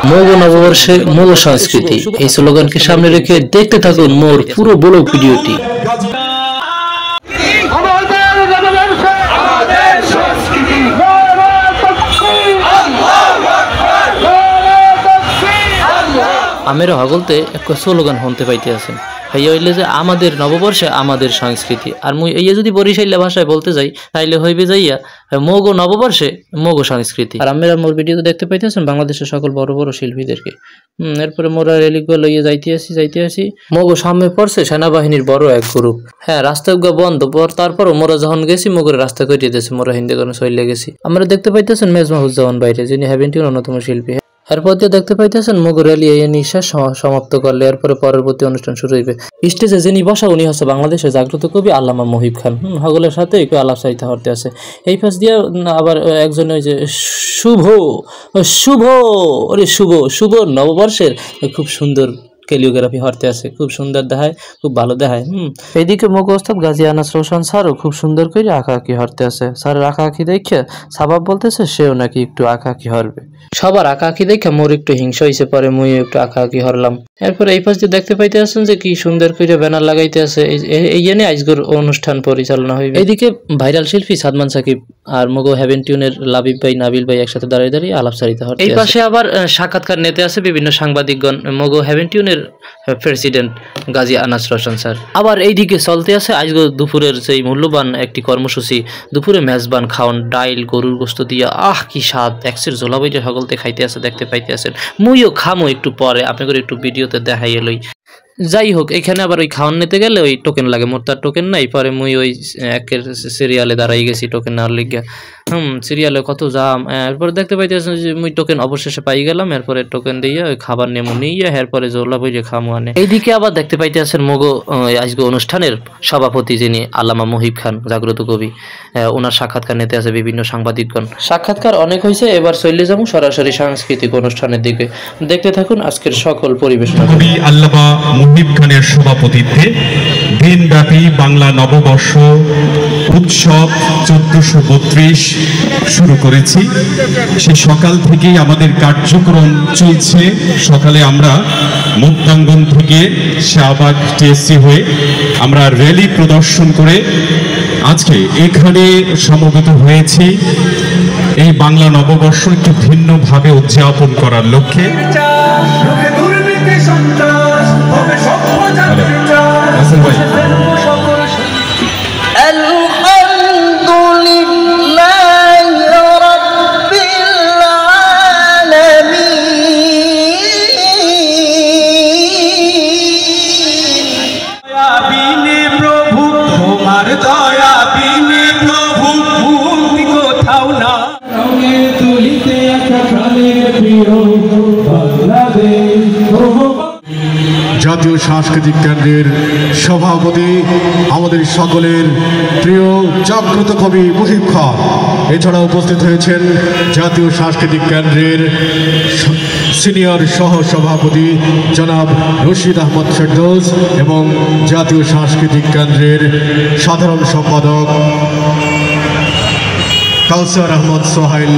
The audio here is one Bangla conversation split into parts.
মগো নববর্ষে মগো সংস্কৃতি এই স্লোগানকে সামনে রেখে দেখতে থাকুন মোর পুরো ব্লগ ভিডিওটি। আমের হগলতে একটা স্লোগান শুনতে পাইতে আছেন, এই হইলে যে আমাদের নববর্ষে আমাদের সংস্কৃতি। আর মুই এই যদি বরিশাইলা ভাষায় বলতে যাই তাইলে হইবে যাইয়া মগো নববর্ষে মগো সংস্কৃতি। আর আমরা মোর ভিডিওতে দেখতে পাইতেছেন বাংলাদেশের সকল বড় বড় শিল্পীদেরকে। এরপরে মোরা রেলিগুলো লইয়া যাইতে আসি মগো সামনে পড়ছে সেনাবাহিনীর বড় এক গ্রুপ। হ্যাঁ, রাস্তা বন্ধ, তারপরও মোরা যখন গেছি মগের রাস্তা করিয়ে দিয়েছে, মোরা হিন্দি গানে চলে গেছি। আমরা দেখতে পাইতেছেন মেজমাহুজ্জামান বাইরে, যিনি হ্যাভেন্টির অন্যতম শিল্পী। এরপর দিয়ে দেখতে পাইতেছেন মগো র্যালি এই নিঃশ্বাস সমাপ্ত করলে এরপরে পরবর্তী অনুষ্ঠান শুরু হইবে। স্টেজে যিনি বসা উনি হচ্ছে বাংলাদেশের জাগ্রত কবি আল্লামা মহিব খান। হগলের সাথে একটু আলাপ চাইতে হতে আছে। এই পাশ দিয়ে আবার একজন ওই যে শুভ শুভ ওরে শুভ শুভ নববর্ষের খুব সুন্দর ক্যালিওগ্রাফি হরতে আছে, খুব সুন্দর দেখায়, খুব ভালো দেখায়। এইদিকে মগো ওস্তাদ গাজী আনাস রোশন স্যারও খুব সুন্দর করে আঁকাআঁকি হরতে আছে। স্যারের আঁকাআঁকি দেখে সাবাব বলতেছে সেও নাকি একটু আঁকাআঁকি হরবে। সবার আঁকাআঁকি দেখে মোর একটু হিংসা হইছে, পরে মুই একটু আঁকাআঁকি হরলাম। এরপরে এই পাশ দিয়ে দেখতে পাইতে আছেন যে কি সুন্দর করে ব্যানার লাগাইতে আছে, এই জন্য আজকের অনুষ্ঠান পরিচালনা হইবে। এইদিকে ভাইরাল শিল্পী সাদমান সাকিব আর মগো হেভেন টিউনের লাবিব ভাই নাবিল ভাই একসাথে দাঁড়িয়ে দাঁড়িয়ে আলাপ চারিতা হচ্ছে। এই পাশে আবার সাক্ষাৎকার নিতে আছে বিভিন্ন সাংবাদিকগণ, মগো হেভেন টিউনের প্রেসিডেন্ট গাজী আনাস রোশন স্যার। আবার এইদিকে চলতে আছে আজকে দুপুরের সেই মূল্যবান একটি কর্মসূচি, দুপুরে মেজবান খাওয়ান, ডাইল গরুর গোস্ত দিয়া কি স্বাদ, একসের জোলাবাইটা সকলতে খাইতে আছে, দেখতে পাইতে আছেন। মুইও খামো একটু পরে, আপনাদের একটু ভিডিওতে দেখাই এলই। যাই হোক, এখানে আবার ওই খাওয়ান নিতে গেলে ওই টোকেন লাগে, মোর তার টোকেন নাই। পরে মুই ওই একের সিরিয়ালে দাঁড়াই গেছি টোকেন নেওয়ার লিগা। সিরিয়ালে কত জাম। এরপরে দেখতে পাইতেছেন যে মুই টোকেন অবশেষে পাই গেলাম। এরপরে টোকেন দিয়ে ওই খাবার নেমো নিয়ে এরপরে জোলা বইয়ে খামো আনে। এইদিকে আবার দেখতে পাইতেছেন মগো আজকে অনুষ্ঠানের সভাপতি যিনি আল্লামা মহিব খান, জাগ্রত কবি, ওনার সাক্ষাৎকার নিতে আছে বিভিন্ন সাংবাদিকগণ। সাক্ষাৎকার অনেক হয়েছে, এবার চলে যাবো সরাসরি সাংস্কৃতিক অনুষ্ঠানের দিকে। দেখতে থাকুন আজকের সকল পরিবেশনা। কবি আল্লামা মহিব খানের সভাপতিত্বে দিনব্যাপী বাংলা নববর্ষ উৎসব 1432 শুরু করেছি। সে সকাল থেকেই আমাদের কার্যক্রম চলছে। সকালে আমরা মুক্তাঙ্গন থেকে শাহবাগ টিএসসি হয়ে আমরা র্যালি প্রদর্শন করে আজকে এখানে সমবেত হয়েছি এই বাংলা নববর্ষ একটু ভিন্নভাবে উদযাপন করার লক্ষ্যে। জাতীয় সাংস্কৃতিক কেন্দ্রের সভাপতি আমাদের সকলের প্রিয় জাগ্রত কবি মহিব খান, এছাড়া উপস্থিত হয়েছেন জাতীয় সাংস্কৃতিক কেন্দ্রের সিনিয়র সহ সভাপতি জনাব রশিদ আহমদ ফেরদৌস এবং জাতীয় সাংস্কৃতিক কেন্দ্রের সাধারণ সম্পাদক কাউসার আহমদ সোহাইল।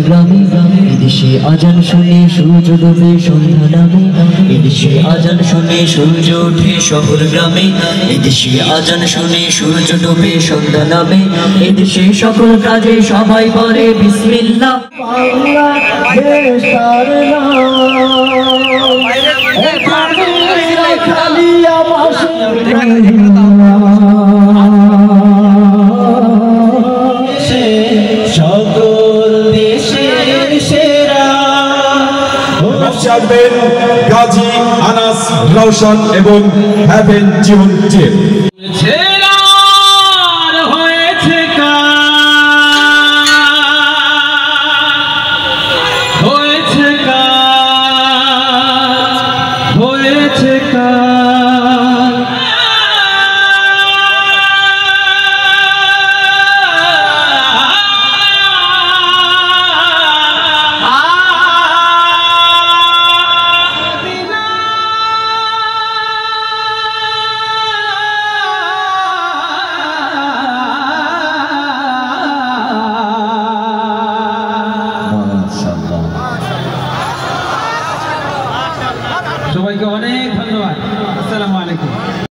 গ্রামে এদেশে আজান শুনে সূর্য ডোবে সন্ধ্যা নামে, এদেশে আজান শুনে সূর্য ওঠে শহর গ্রামে, এদেশে আজান শুনে সূর্য ডোবে সন্ধ্যা নামে, এদেশে সকল কাজে সবাই করে বিসমিল্লাহ। বাংলাদেশ তার নাম, খালি আমার গাজী আনাস রওশন এবং হেভেন টিউন টিম। সবাইকে অনেক ধন্যবাদ। আসসালামু আলাইকুম।